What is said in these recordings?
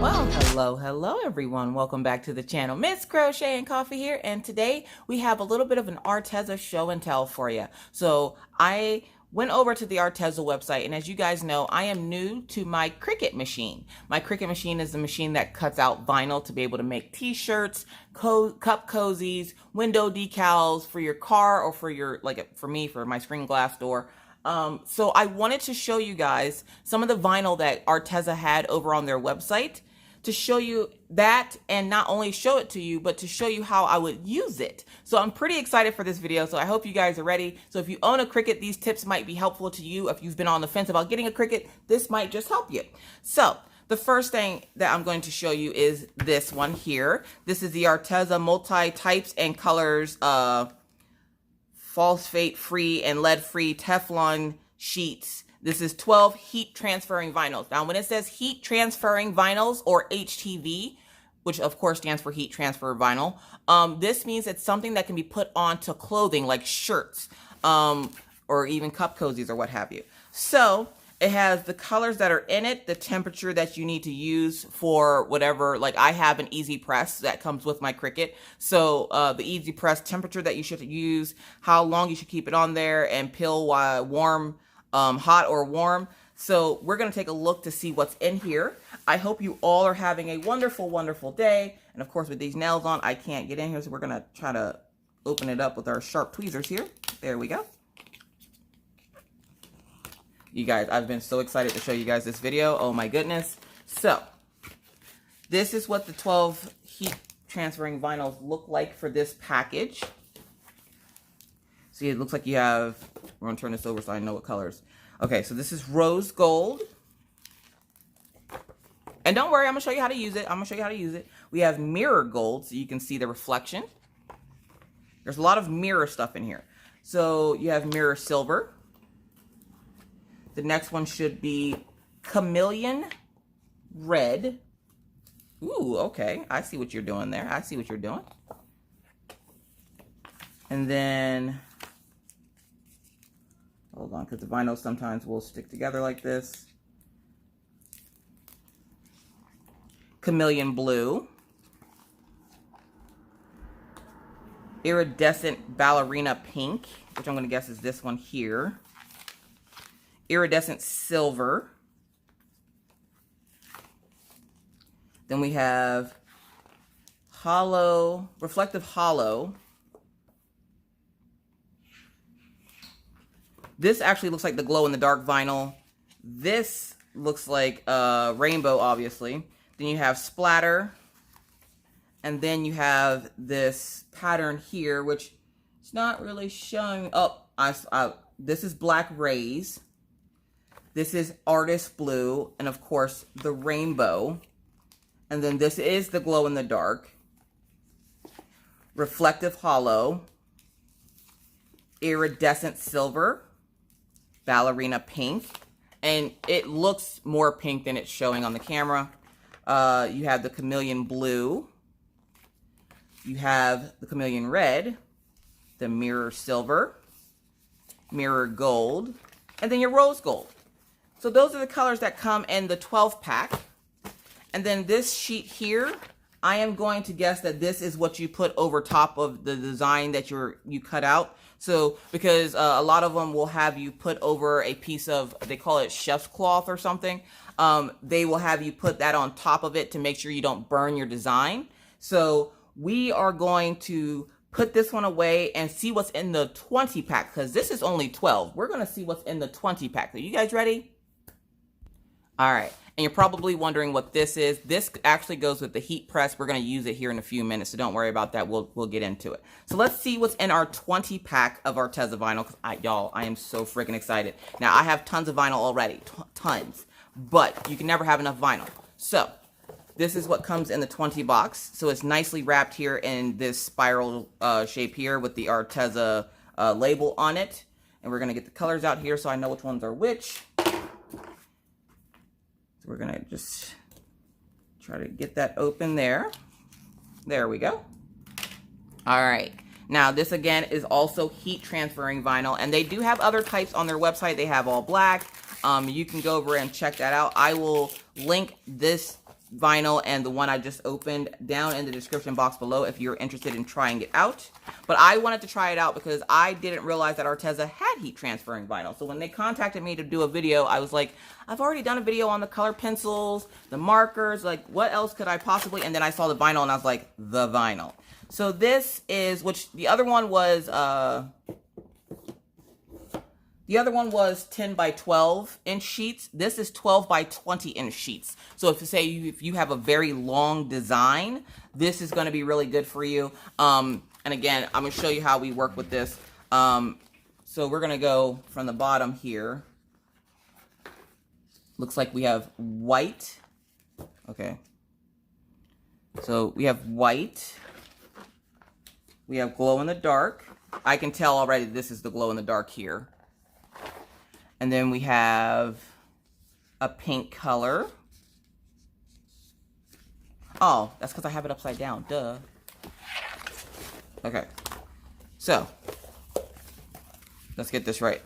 Well, hello everyone. Welcome back to the channel. Miss Crochet and Coffee here, and today we have a little bit of an Arteza show and tell for you. So I went over to the Arteza website, and as you guys know, I am new to my Cricut machine. My Cricut machine is the machine that cuts out vinyl to be able to make t-shirts, cup cozies, window decals for your car, or for your, like for me, for my screen glass door. So I wanted to show you guys some of the vinyl that Arteza had over on their website, to show you that, and not only show it to you, but to show you how I would use it. So I'm pretty excited for this video, so I hope you guys are ready. So if you own a Cricut, these tips might be helpful to you. If you've been on the fence about getting a Cricut, this might just help you. So the first thing that I'm going to show you is this one here. This is the Arteza multi-types and colors phosphate free and lead free Teflon sheets. This is 12 heat transferring vinyls. Now, when it says heat transferring vinyls, or HTV, which of course stands for heat transfer vinyl, this means it's something that can be put onto clothing like shirts, or even cup cozies or what have you. So it has the colors that are in it, the temperature that you need to use for whatever, like I have an easy press that comes with my Cricut. So the easy press temperature that you should use, how long you should keep it on there, and peel while warm, hot or warm. So we're going to take a look to see what's in here. I hope you all are having a wonderful, wonderful day. And of course, with these nails on, I can't get in here. So we're going to try to open it up with our sharp tweezers here. There we go. You guys, I've been so excited to show you guys this video. Oh my goodness. So this is what the 12 heat transferring vinyls look like for this package. See, it looks like you have, we're going to turn this over so I know what colors. Okay, so this is rose gold. And don't worry, I'm going to show you how to use it. We have mirror gold, so you can see the reflection. There's a lot of mirror stuff in here. So you have mirror silver. The next one should be chameleon red. Ooh, okay. I see what you're doing there. And then, hold on, because the vinyl sometimes will stick together like this. Chameleon blue. Iridescent ballerina pink, which I'm going to guess is this one here. Iridescent silver. Then we have hollow, reflective hollow. This actually looks like the glow in the dark vinyl. This looks like rainbow, obviously. Then you have splatter. And then you have this pattern here, which it's not really showing. Oh, this is black rays. This is artist blue. And of course, the rainbow. And then this is the glow in the dark. Reflective hollow. Iridescent silver. Ballerina pink, and it looks more pink than it's showing on the camera. You have the chameleon blue, you have the chameleon red, the mirror silver, mirror gold, and then your rose gold. So those are the colors that come in the 12 pack. And then this sheet here, I am going to guess that this is what you put over top of the design that you cut out. So, because a lot of them will have you put over a piece of, they call it chef's cloth or something. They will have you put that on top of it to make sure you don't burn your design. So we are going to put this one away and see what's in the 20 pack, because this is only 12. We're going to see what's in the 20 pack. Are you guys ready? All right. And you're probably wondering what this is. This actually goes with the heat press. We're going to use it here in a few minutes, so don't worry about that. We'll get into it. So let's see what's in our 20 pack of Arteza vinyl, because y'all, I am so freaking excited. Now, I have tons of vinyl already, tons, but you can never have enough vinyl. So this is what comes in the 20 box. So it's nicely wrapped here in this spiral shape here with the Arteza label on it. And we're going to get the colors out here so I know which ones are which. So we're going to just try to get that open there. There we go. All right. Now this again is also heat transferring vinyl, and they do have other types on their website. They have all black. You can go over and check that out. I will link this vinyl and the one I just opened down in the description box below if you're interested in trying it out. But I wanted to try it out because I didn't realize that Arteza had heat transferring vinyl. So when they contacted me to do a video, I was like, I've already done a video on the color pencils, the markers, like what else could I possibly, and then I saw the vinyl and I was like, the vinyl. So this is, which the other one was, the other one was 10 by 12 inch sheets. This is 12 by 20 inch sheets. So if you have a very long design, this is going to be really good for you. And again, I'm going to show you how we work with this. So we're going to go from the bottom here. Looks like we have white. Okay. So we have white. We have glow in the dark. I can tell already this is the glow in the dark here. And then we have a pink color. Oh, that's because I have it upside down. Duh. Okay. So, let's get this right.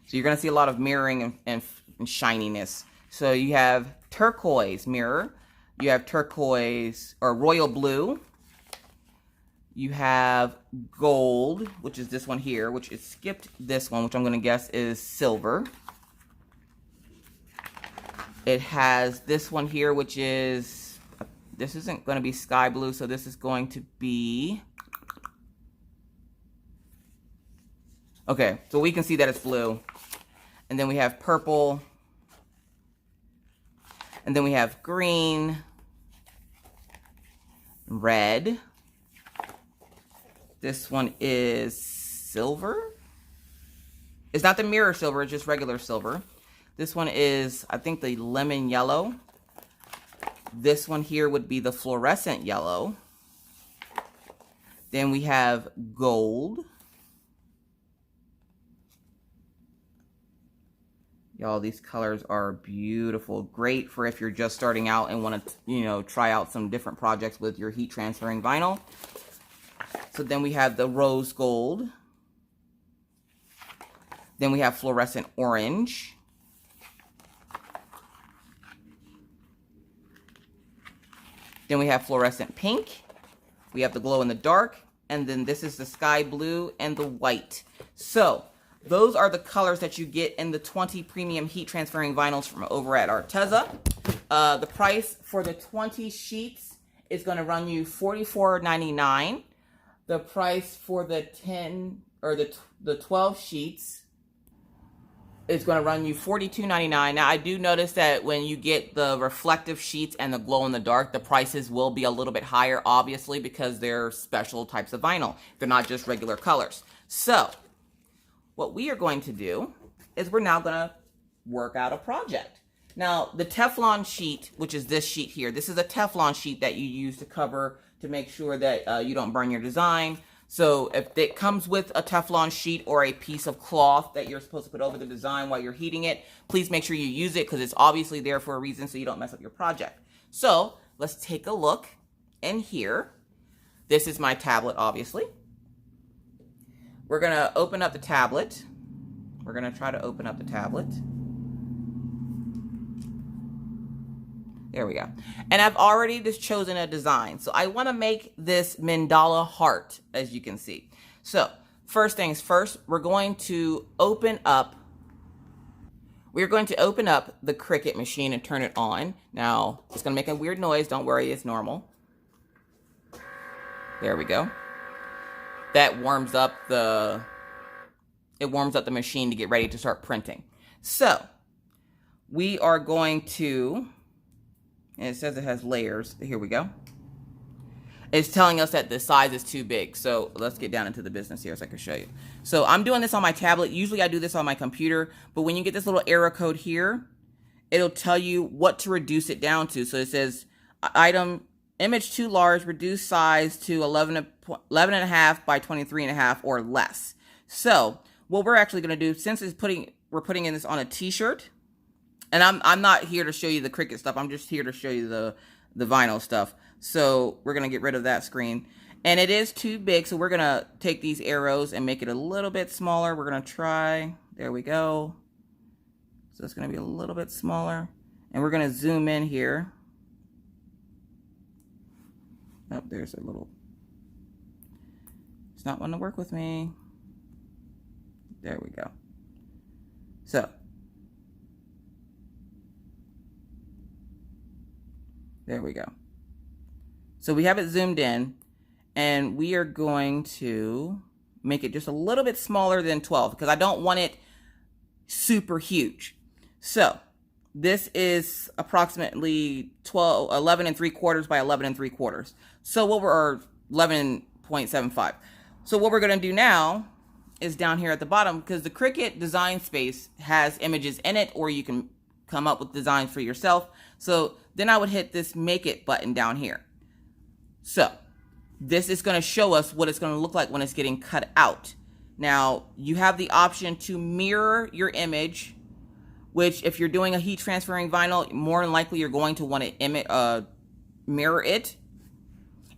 So you're going to see a lot of mirroring and shininess. So you have turquoise mirror. You have turquoise or royal blue. You have gold, which is this one here, which is skipped this one, which I'm going to guess is silver. It has this one here, which is, this isn't going to be sky blue, so this is going to be, okay, so we can see that it's blue. And then we have purple. And then we have green, red. This one is silver. It's not the mirror silver, it's just regular silver. This one is, I think, the lemon yellow. This one here would be the fluorescent yellow. Then we have gold. Y'all, these colors are beautiful. Great for if you're just starting out and want to, you know, try out some different projects with your heat transferring vinyl. So then we have the rose gold. Then we have fluorescent orange. Then we have fluorescent pink. We have the glow in the dark. And then this is the sky blue and the white. So those are the colors that you get in the 20 premium heat transferring vinyls from over at Arteza. The price for the 20 sheets is going to run you $44.99. The price for the 10 or the 12 sheets is going to run you $42.99. Now, I do notice that when you get the reflective sheets and the glow in the dark, the prices will be a little bit higher, obviously, because they're special types of vinyl. They're not just regular colors. So, what we are going to do is we're now going to work out a project. Now, the Teflon sheet, which is this sheet here, this is a Teflon sheet that you use to cover to make sure that you don't burn your design. So if it comes with a Teflon sheet or a piece of cloth that you're supposed to put over the design while you're heating it, please make sure you use it because it's obviously there for a reason so you don't mess up your project. So let's take a look in here. This is my tablet, obviously. We're going to open up the tablet. We're going to try to open up the tablet. There we go. And I've already just chosen a design. So I want to make this mandala heart, as you can see. So first things first, we're going to open up the Cricut machine and turn it on. Now, it's going to make a weird noise. Don't worry, it's normal. There we go. That warms up the machine to get ready to start printing. So we are going to, and it says it has layers. Here we go. It's telling us that the size is too big. So let's get down into the business here so I can show you. So I'm doing this on my tablet. Usually I do this on my computer, but when you get this little arrow code here, it'll tell you what to reduce it down to. So it says item image too large, reduce size to 11.5 by 23.5 or less. So what we're actually going to do, since we're putting in this on a t-shirt, and I'm not here to show you the Cricut stuff. I'm just here to show you the vinyl stuff. So we're going to get rid of that screen. And it is too big, so we're going to take these arrows and make it a little bit smaller. We're going to try. There we go. So it's going to be a little bit smaller. And we're going to zoom in here. Oh, there's a little, it's not wanting to work with me. There we go. So, there we go. So we have it zoomed in, and we are going to make it just a little bit smaller than 12 because I don't want it super huge. So this is approximately 11 3/4 by 11 3/4. So what we're 11.75. So what we're going to do now is down here at the bottom, because the Cricut design space has images in it, or you can come up with designs for yourself. So then I would hit this make it button down here. So this is going to show us what it's going to look like when it's getting cut out. Now you have the option to mirror your image, which if you're doing a heat transferring vinyl, more than likely you're going to want to mirror it.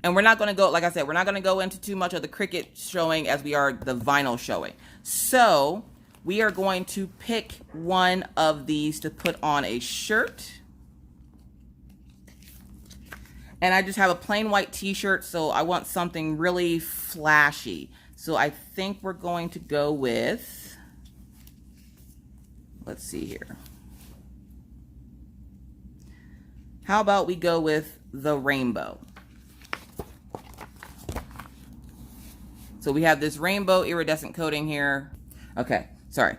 And we're not going to go, like I said, we're not going to go into too much of the Cricut showing as we are the vinyl showing. So we are going to pick one of these to put on a shirt. And I just have a plain white t-shirt, so I want something really flashy. So I think we're going to go with, let's see here. How about we go with the rainbow? So we have this rainbow iridescent coating here. Okay, sorry.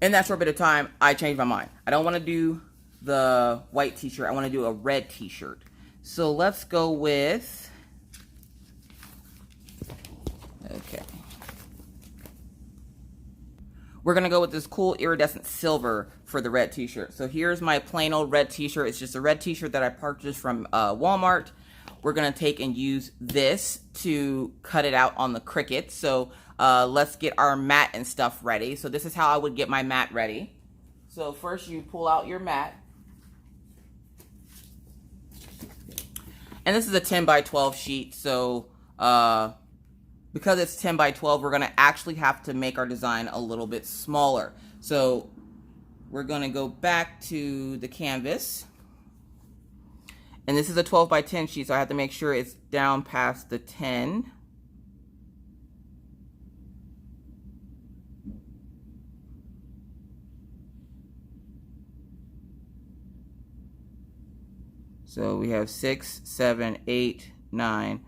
In that short bit of time, I changed my mind. I don't want to do the white t-shirt. I want to do a red t-shirt. So let's go with, okay. We're going to go with this cool iridescent silver for the red t-shirt. So here's my plain old red t-shirt. It's just a red t-shirt that I purchased from Walmart. We're going to take and use this to cut it out on the Cricut. So let's get our mat and stuff ready. So this is how I would get my mat ready. So first you pull out your mat. And this is a 10 by 12 sheet. So because it's 10 by 12, we're going to actually have to make our design a little bit smaller. So we're going to go back to the canvas. And this is a 12 by 10 sheet, so I have to make sure it's down past the 10. So we have 6, 7, 8, 9,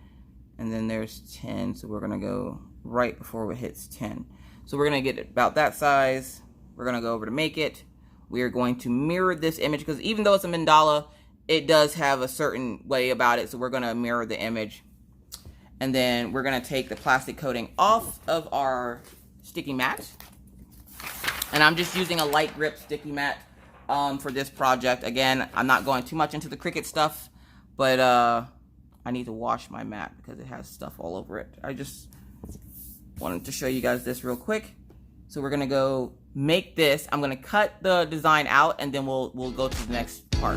and then there's 10. So we're going to go right before it hits 10. So we're going to get about that size. We're going to go over to make it. We are going to mirror this image, because even though it's a mandala, it does have a certain way about it. So we're going to mirror the image. And then we're going to take the plastic coating off of our sticky mat. And I'm just using a light grip sticky mat for this project. Again, I'm not going too much into the Cricut stuff, but I need to wash my mat because it has stuff all over it. I just wanted to show you guys this real quick. So we're going to go make this. I'm going to cut the design out, and then we'll go to the next part.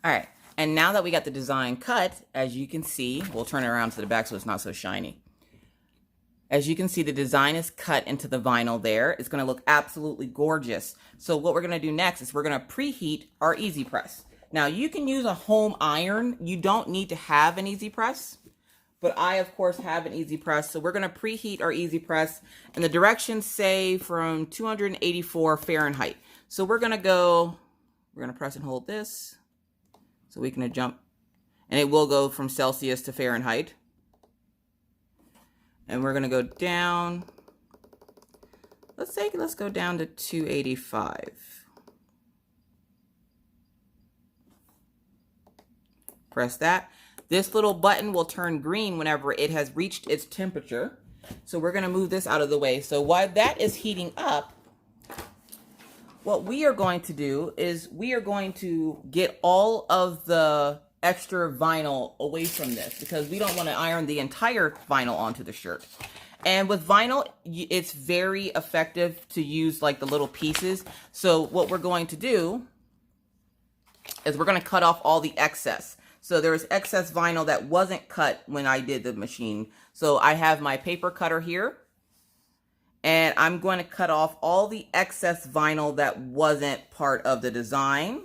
All right, and now that we got the design cut, as you can see, we'll turn it around to the back so it's not so shiny. As you can see, the design is cut into the vinyl there. It's gonna look absolutely gorgeous. So what we're gonna do next is we're gonna preheat our Easy Press. Now you can use a home iron. You don't need to have an Easy Press, but I of course have an Easy Press. So we're gonna preheat our Easy Press, and the directions say from 284 Fahrenheit. So we're gonna press and hold this. So we can jump, and it will go from Celsius to Fahrenheit. And we're gonna go down, let's go down to 285. Press that. This little button will turn green whenever it has reached its temperature. So we're gonna move this out of the way. So while that is heating up, what we are going to do is we are going to get all of the extra vinyl away from this because we don't want to iron the entire vinyl onto the shirt. And with vinyl, it's very effective to use like the little pieces. So what we're going to do is we're going to cut off all the excess. So there was excess vinyl that wasn't cut when I did the machine. So I have my paper cutter here. And I'm going to cut off all the excess vinyl that wasn't part of the design.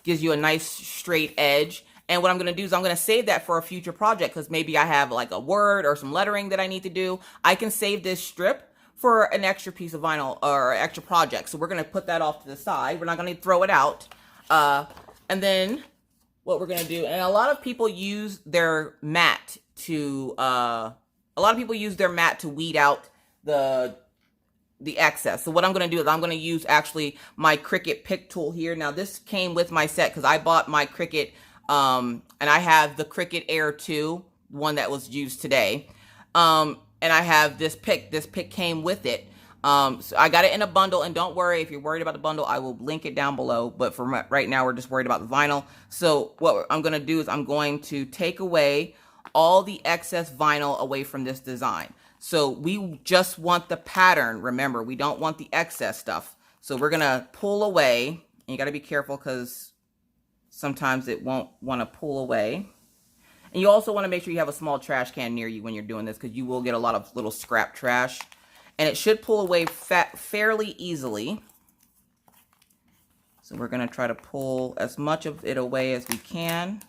Gives you a nice straight edge. And what I'm going to do is I'm going to save that for a future project because maybe I have like a word or some lettering that I need to do. I can save this strip for an extra piece of vinyl or extra project. So we're going to put that off to the side. We're not going to throw it out. And then what we're going to do, and a lot of people use their mat to... A lot of people use their mat to weed out the excess. So what I'm going to do is I'm going to use actually my Cricut pick tool here. Now this came with my set because I bought my Cricut and I have the Cricut Air 2, one that was used today. And I have this pick. This pick came with it. So I got it in a bundle, and don't worry if you're worried about the bundle, I will link it down below. But for right now, we're just worried about the vinyl. So what I'm going to do is I'm going to take away all the excess vinyl away from this design. So we just want the pattern. Remember, we don't want the excess stuff. So we're going to pull away. And you got to be careful because sometimes it won't want to pull away. And you also want to make sure you have a small trash can near you when you're doing this because you will get a lot of little scrap trash. And it should pull away fairly easily. So we're going to try to pull as much of it away as we can.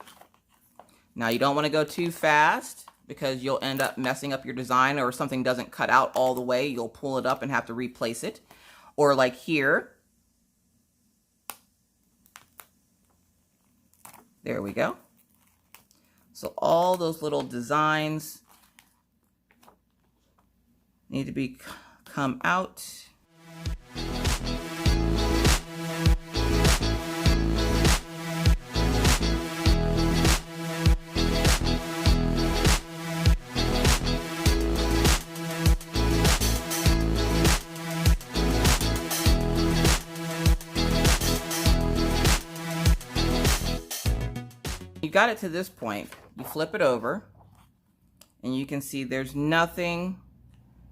Now, you don't want to go too fast because you'll end up messing up your design, or if something doesn't cut out all the way, you'll pull it up and have to replace it. Or like here. There we go. So all those little designs need to come out. You got it to this point, you flip it over, and you can see there's nothing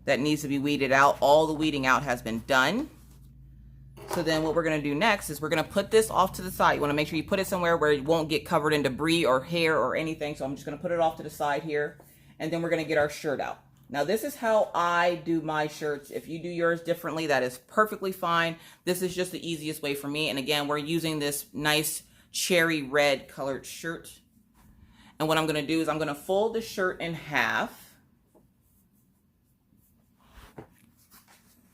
that needs to be weeded out. All the weeding out has been done. So then what we're going to do next is we're going to put this off to the side. You want to make sure you put it somewhere where it won't get covered in debris or hair or anything. So I'm just going to put it off to the side here, and then we're going to get our shirt out. Now this is how I do my shirts. If you do yours differently, that is perfectly fine. This is just the easiest way for me. And again, we're using this nice cherry red colored shirt. And what I'm going to do is I'm going to fold the shirt in half.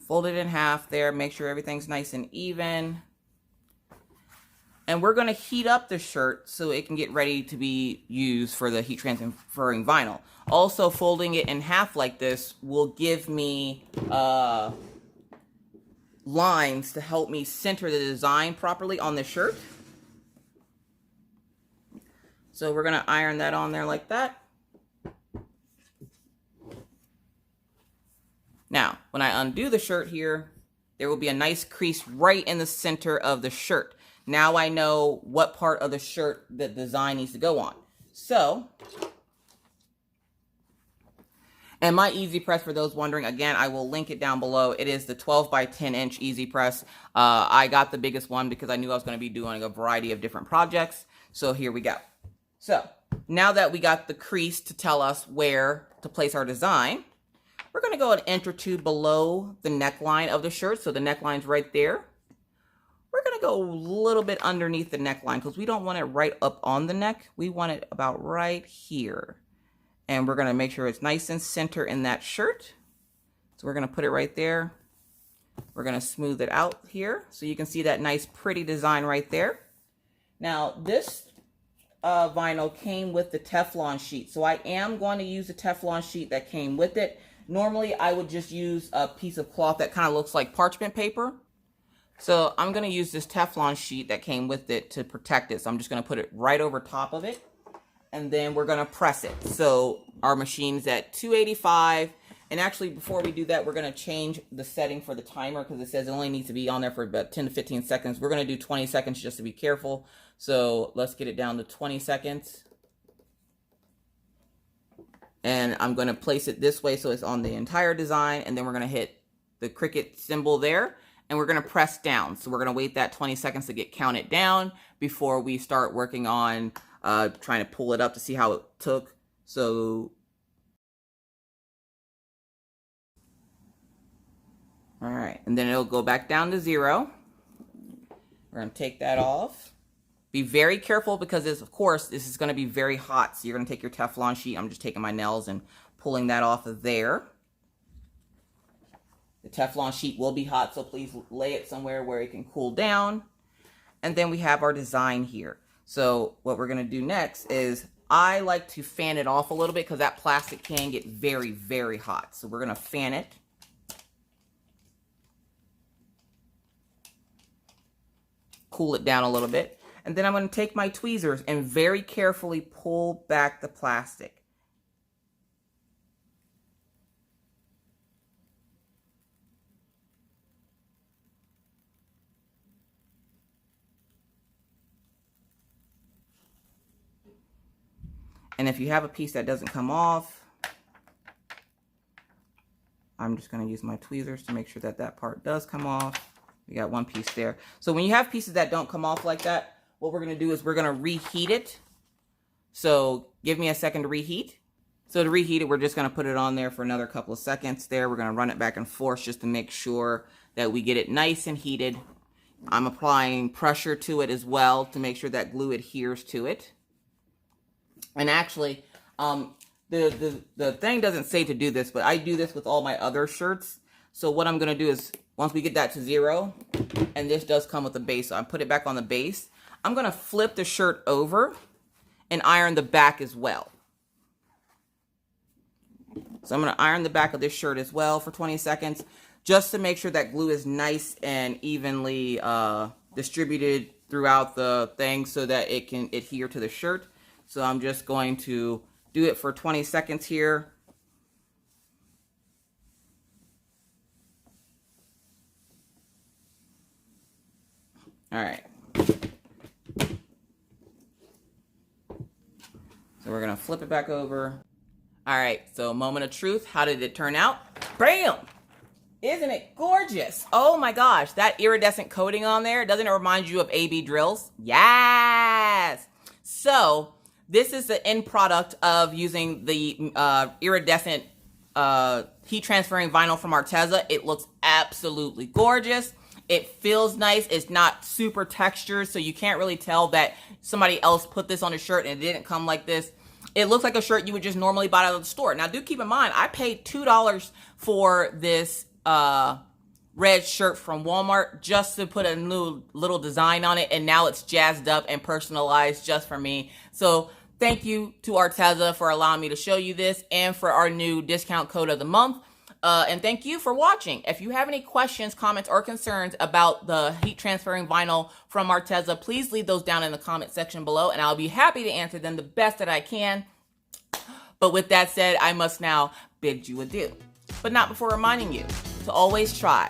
Fold it in half there. Make sure everything's nice and even. And we're going to heat up the shirt so it can get ready to be used for the heat transferring vinyl. Also, folding it in half like this will give me lines to help me center the design properly on the shirt. So we're going to iron that on there like that. Now, when I undo the shirt here, there will be a nice crease right in the center of the shirt. Now I know what part of the shirt the design needs to go on. So, and my Easy Press, for those wondering, again, I will link it down below. It is the 12 by 10 inch Easy Press. I got the biggest one because I knew I was going to be doing a variety of different projects. So here we go. So now that we got the crease to tell us where to place our design, we're going to go an inch or two below the neckline of the shirt. So the neckline's right there. We're going to go a little bit underneath the neckline because we don't want it right up on the neck. We want it about right here. And we're going to make sure it's nice and center in that shirt. So we're going to put it right there. We're going to smooth it out here so you can see that nice pretty design right there. Now this vinyl came with the Teflon sheet. So I am going to use the Teflon sheet that came with it. Normally I would just use a piece of cloth that kind of looks like parchment paper. So I'm going to use this Teflon sheet that came with it to protect it. So I'm just going to put it right over top of it. And then we're going to press it. So our machine's at 285. And actually, before we do that, we're going to change the setting for the timer because it says it only needs to be on there for about 10 to 15 seconds. We're going to do 20 seconds just to be careful. So let's get it down to 20 seconds. And I'm going to place it this way so it's on the entire design. And then we're going to hit the Cricut symbol there. And we're going to press down. So we're going to wait that 20 seconds to get counted down before we start working on trying to pull it up to see how it took. So, all right. And then it'll go back down to 0. We're going to take that off. Be very careful because of course, this is going to be very hot. So you're going to take your Teflon sheet. I'm just taking my nails and pulling that off of there. The Teflon sheet will be hot, so please lay it somewhere where it can cool down. And then we have our design here. So what we're going to do next is I like to fan it off a little bit because that plastic can get very, very hot. So we're going to fan it. Cool it down a little bit. And then I'm going to take my tweezers and very carefully pull back the plastic. And if you have a piece that doesn't come off, I'm just going to use my tweezers to make sure that that part does come off. We got one piece there. So when you have pieces that don't come off like that, what we're going to do is we're going to reheat it. So give me a second to reheat. So to reheat it, we're just going to put it on there for another couple of seconds there. We're going to run it back and forth just to make sure that we get it nice and heated. I'm applying pressure to it as well to make sure that glue adheres to it. And actually, the thing doesn't say to do this, but I do this with all my other shirts. So what I'm going to do is, once we get that to 0, and this does come with a base, so I put it back on the base, I'm going to flip the shirt over and iron the back as well. So I'm going to iron the back of this shirt as well for 20 seconds, just to make sure that glue is nice and evenly distributed throughout the thing so that it can adhere to the shirt. So I'm just going to do it for 20 seconds here. All right. So we're going to flip it back over. All right. So moment of truth. How did it turn out? Bam! Isn't it gorgeous? Oh my gosh. That iridescent coating on there. Doesn't it remind you of AB drills? Yes. So this is the end product of using the iridescent heat transferring vinyl from Arteza. It looks absolutely gorgeous. It feels nice. It's not super textured, so you can't really tell that somebody else put this on a shirt and it didn't come like this. It looks like a shirt you would just normally buy out of the store. Now, do keep in mind, I paid $2 for this red shirt from Walmart just to put a new little design on it, and now it's jazzed up and personalized just for me. So thank you to Arteza for allowing me to show you this and for our new discount code of the month. And thank you for watching. If you have any questions, comments, or concerns about the heat transferring vinyl from Arteza, please leave those down in the comment section below, and I'll be happy to answer them the best that I can. But with that said, I must now bid you adieu. But not before reminding you to always try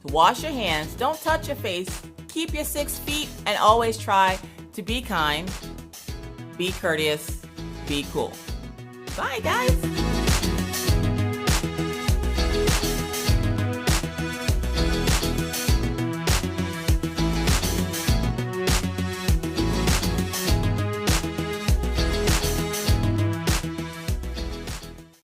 to wash your hands, don't touch your face, keep your 6 feet, and always try to be kind, be courteous, be cool. Bye, guys.